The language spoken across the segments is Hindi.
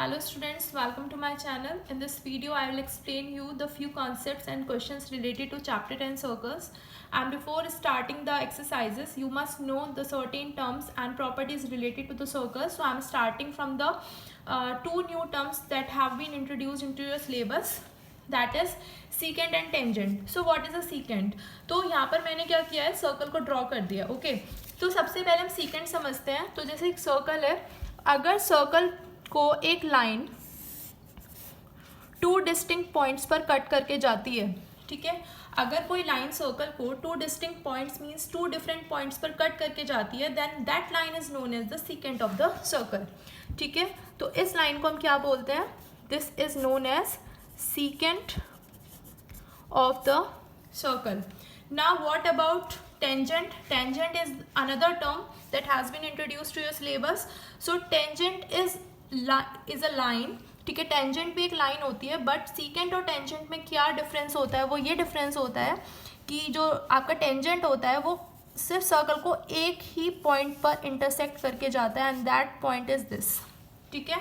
Hello students, welcome to my channel. In this video, I will explain you the few concepts and questions related to chapter 10 circles. And before starting the exercises, you must know the certain terms and properties related to the circles. So I am starting from the two new terms that have been introduced into your syllabus. That is secant and tangent. So what is a secant? तो यहाँ पर मैंने क्या किया है, सर्कल को ड्रॉ कर दिया. ओके तो सबसे पहले हम secant समझते हैं. तो जैसे एक सर्कल है, अगर सर्कल को एक लाइन टू डिस्टिंक्ट पॉइंट्स पर कट करके जाती है, ठीक है. अगर कोई लाइन सर्कल को two distinct points means two different points पर कट करके जाती है, then that line is known as the secant of the circle. ठीक है, तो इस लाइन को हम क्या बोलते हैं? This is known as secant of the circle. Now what about tangent? Tangent is another term that has been introduced to your syllabus. So tangent is a line. ठीक है, टेंजेंट भी एक लाइन होती है, बट सीकेंट और टेंजेंट में क्या डिफरेंस होता है? वो ये डिफरेंस होता है कि जो आपका टेंजेंट होता है वो सिर्फ सर्कल को एक ही पॉइंट पर इंटरसेक्ट करके जाता है, and that point is this. ठीक है,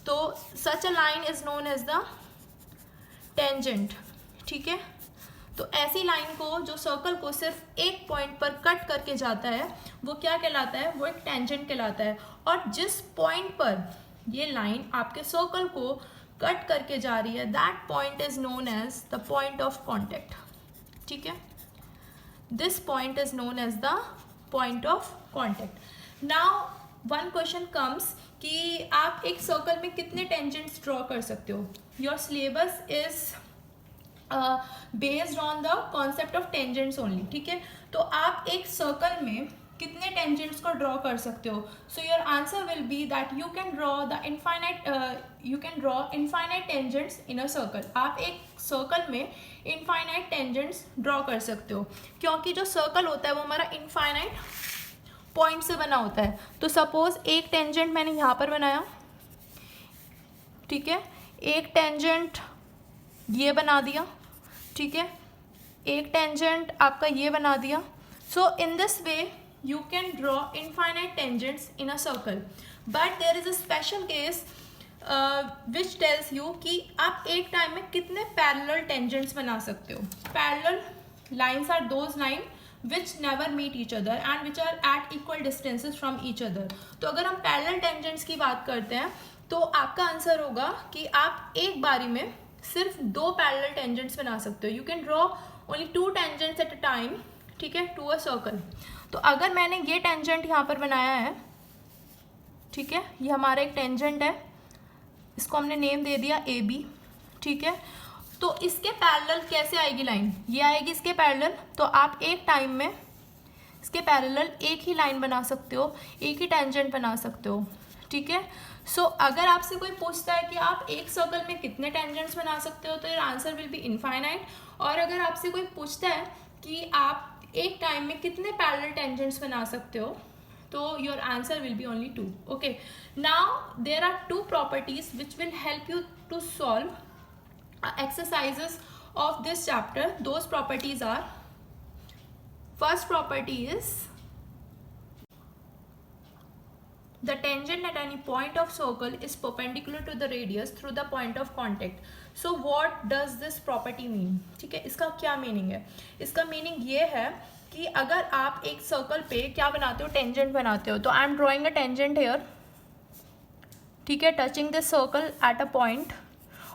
तो such a line is known as the tangent. ठीक है, तो ऐसी लाइन को जो सर्कल को सिर्फ एक पॉइंट पर कट करके जाता है वो क्या कहलाता है? वो एक टेंजेंट कहलाता है. और जिस पॉइंट पर ये लाइन आपके सर्कल को कट करके जा रही है, that point is known as the point of contact. ठीक है, this point is known as the point of contact. Now one question comes कि आप एक सर्कल में कितने टेंजेंट्स ड्रॉ कर सकते हो? Your syllabus is based on the concept of tangents only. ठीक है, तो आप एक सर्कल में कितने टेंजेंट्स को ड्रॉ कर सकते हो? So your answer will B that you can draw infinite tangents in a circle. आप एक सर्कल में इनफाइनाइट टेंजेंट्स ड्रॉ कर सकते हो, क्योंकि जो सर्कल होता है वो हमारा इनफाइनाइट पॉइंट से बना होता है. तो सपोज एक टेंजेंट मैंने यहाँ पर बनाया, ठीक है, एक टेंजेंट ये बना दिया, ठीक है, एक टेंजेंट आपका ये बना दिया. So in this way you can draw infinite tangents in a circle, but there is a special case which tells you कि आप एक टाइम में कितने parallel tangents बना सकते हो. Parallel lines are those lines which never meet each other and which are at equal distances from each other. तो अगर हम parallel tangents की बात करते हैं तो आपका आंसर होगा कि आप एक बारी में सिर्फ दो parallel tangents बना सकते हो. You can draw only two tangents at a time, ठीक है, टू अ सर्कल. तो अगर मैंने ये टेंजेंट यहाँ पर बनाया है, ठीक है, ये हमारा एक टेंजेंट है, इसको हमने नेम दे दिया ए बी. ठीक है, तो इसके पैरेलल कैसे आएगी लाइन? ये आएगी इसके पैरेलल. तो आप एक टाइम में इसके पैरेलल एक ही लाइन बना सकते हो, एक ही टेंजेंट बना सकते हो. ठीक है, सो अगर आपसे कोई पूछता है कि आप एक सर्कल में कितने टेंजेंट्स बना सकते हो, तो your answer will B infinite. और अगर आपसे कोई पूछता है कि आप एक टाइम में कितने पैरेलल टेंजेंट्स बना सकते हो, तो your answer will be only two. Okay, now there are two properties which will help you to solve exercises of this chapter. Those properties are, first property is the tangent at any point of circle is perpendicular to the radius through the point of contact. So what does this property mean? ठीक है, इसका क्या मीनिंग है? इसका मीनिंग ये है कि अगर आप एक सर्कल पे क्या बनाते हो? टेंजेंट बनाते हो. तो I am drawing a tangent here, ठीक है, touching this circle at a point.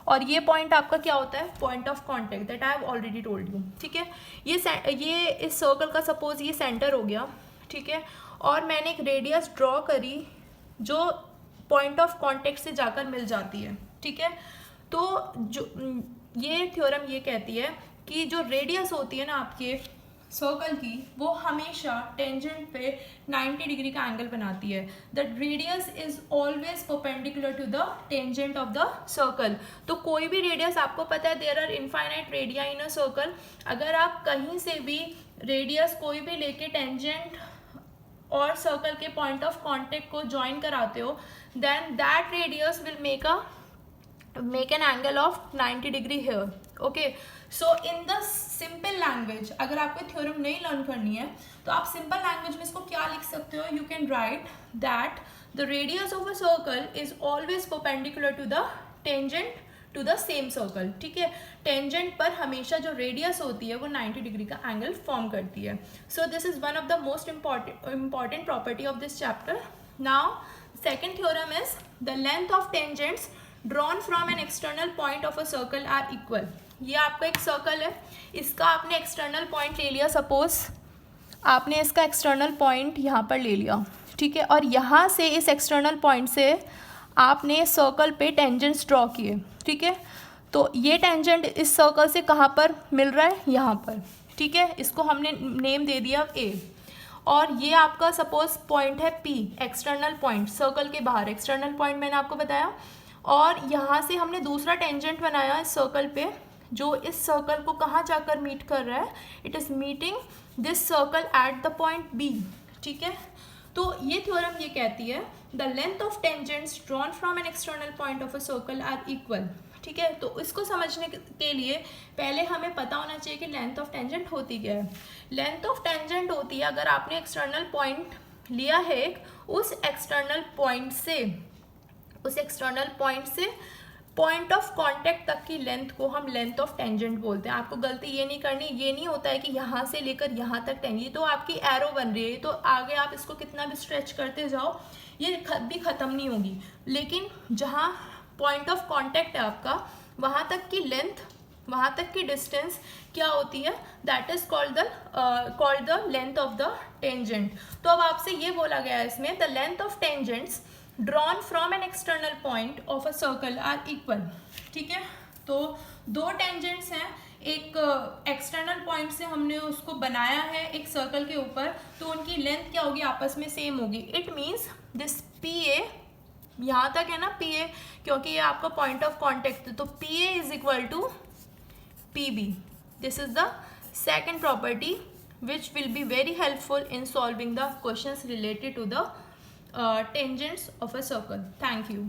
और ये पॉइंट आपका क्या होता है? Point of contact, that I have already told you. ठीक है, ये इस सर्कल का सपोज ये सेंटर हो गया, ठीक है, और मैंने एक रेडियस ड्रॉ करी जो पॉइंट ऑफ कॉन्टेक्ट से जाकर मिल जाती है. ठीक है, तो जो ये थ्योरम ये कहती है कि जो रेडियस होती है ना आपके सर्कल की, वो हमेशा टेंजेंट पे 90 डिग्री का एंगल बनाती है. The radius is always perpendicular to the tangent of the circle. तो कोई भी रेडियस, आपको पता है there are infinite radii in a circle. अगर आप कहीं से भी रेडियस कोई भी लेके टेंजेंट और सर्कल के पॉइंट ऑफ कॉन्टेक्ट को ज्वाइन कराते हो, then that radius will make an angle of 90 degree here. Okay, so in the simple language, अगर आपको थ्योरम नहीं लर्न करनी है तो आप सिंपल लैंग्वेज में इसको क्या लिख सकते हो? You can write that the radius of a circle is always perpendicular to the tangent to the same circle, ठीक है। टेंजेंट पर हमेशा जो रेडियस होती है वो 90 डिग्री का एंगल फॉर्म करती है। So this is one of the most important property of this chapter. Now second theorem is the length of tangents drawn from an external point of a circle are equal. ये आपका एक सर्कल है, इसका आपने एक्सटर्नल पॉइंट ले लिया, सपोज आपने इसका एक्सटर्नल पॉइंट यहाँ पर ले लिया, ठीक है, और यहाँ से इस एक्सटर्नल पॉइंट से आपने सर्कल पे टेंजेंट्स ड्रॉ किए, ठीक है। तो ये टेंजेंट इस सर्कल से कहाँ पर मिल रहा है, यहाँ पर, ठीक है। इसको हमने नेम दे दिया ए, और ये आपका सपोज पॉइंट है पी, एक्सटर्नल पॉइंट सर्कल के बाहर, एक्सटर्नल पॉइंट मैंने आपको बताया। और यहाँ से हमने दूसरा टेंजेंट बनाया इस सर्कल पे, जो इस सर्कल को कहाँ जाकर मीट कर रहा है, it is meeting this circle at the point B, ठीक है। तो ये थ्योरम ये कहती है the length of tangents drawn from an external point of a circle are equal, ठीक है। तो इसको समझने के लिए पहले हमें पता होना चाहिए कि लेंथ ऑफ टेंजेंट होती क्या है। लेंथ ऑफ टेंजेंट होती है, अगर आपने एक्सटर्नल पॉइंट लिया है उस एक्सटर्नल पॉइंट से पॉइंट ऑफ कांटेक्ट तक की लेंथ को हम लेंथ ऑफ टेंजेंट बोलते हैं। आपको गलती ये नहीं करनी, ये नहीं होता है कि यहाँ से लेकर यहाँ तक टेंजेंट, तो आपकी एरो बन रही है, तो आगे आप इसको कितना भी स्ट्रेच करते जाओ ये भी ख़त्म नहीं होगी। लेकिन जहाँ पॉइंट ऑफ कांटेक्ट है आपका, वहाँ तक की लेंथ, वहाँ तक की डिस्टेंस क्या होती है, that is called the length of the tangent. तो अब आपसे ये बोला गया है इसमें the length of tangents drawn from an external point of a circle are equal, ठीक है। तो दो टेंजेंट्स हैं, एक एक्सटर्नल पॉइंट से हमने उसको बनाया है एक सर्कल के ऊपर, तो उनकी लेंथ क्या होगी, आपस में सेम होगी। It means this P A, यहाँ तक है ना पी ए, क्योंकि ये आपका पॉइंट ऑफ कॉन्टेक्ट है, तो P A is equal to P B. This is the second property which will be very helpful in solving the questions related to the tangents of a circle. Thank you.